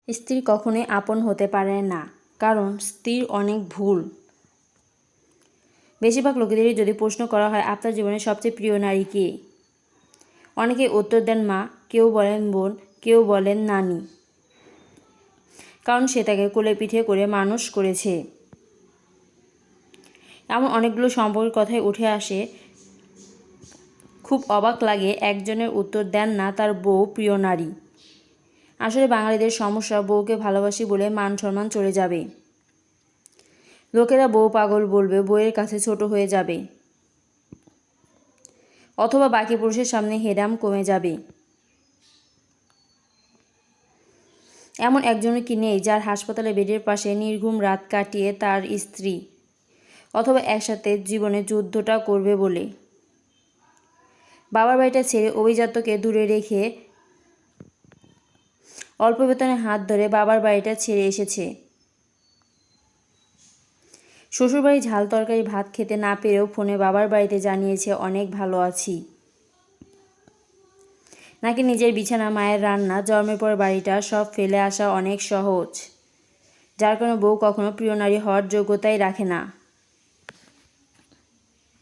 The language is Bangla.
স্ত্রী কখনোই আপন হতে পারে না, কারণ স্ত্রীর অনেক ভুল। বেশিরভাগ লোকেদেরই যদি প্রশ্ন করা হয় আপনার জীবনে সবচেয়ে প্রিয় নারী কে, অনেকে উত্তর দেন মা, কেউ বলেন বোন, কেউ বলেন নানি, কারণ সে তাকে কোলে পিঠে করে মানুষ করেছে। এমন অনেকগুলো সম্পর্কের কথাই উঠে আসে, খুব অবাক লাগে একজনের উত্তর দেন না তার বউ প্রিয় নারী। আসলে বাঙালিদের সমস্যা বউকে ভালোবাসি বলে মান সম্মান চলে যাবে। লোকেরা বউ পাগল বলবে, বউয়ের কাছে ছোট হয়ে যাবে, অথবা বাকি পুরুষের সামনে হেরাম কমে যাবে। এমন একজনের কি নেই যার হাসপাতালে বেডের পাশে নির্ঘুম রাত কাটিয়ে তার স্ত্রী অথবা একসাথে জীবনে যুদ্ধটা করবে বলে বাবার বাড়িটা ছেড়ে অভিজাত্যকে দূরে রেখে অল্প বেতনে হাত ধরে বাবার বাড়িটা ছেড়ে এসেছে। শ্বশুরবাড়ি ঝাল তরকারি ভাত খেতে না পেরেও ফোনে বাবার বাড়িতে জানিয়েছে অনেক ভালো আছি। নাকি নিজের বিছানা, মায়ের রান্না, জন্মের পর বাড়িটা সব ফেলে আসা অনেক সহজ, যার কারণে বউ কখনো প্রিয় নারী হওয়ার যোগ্যতাই রাখে না।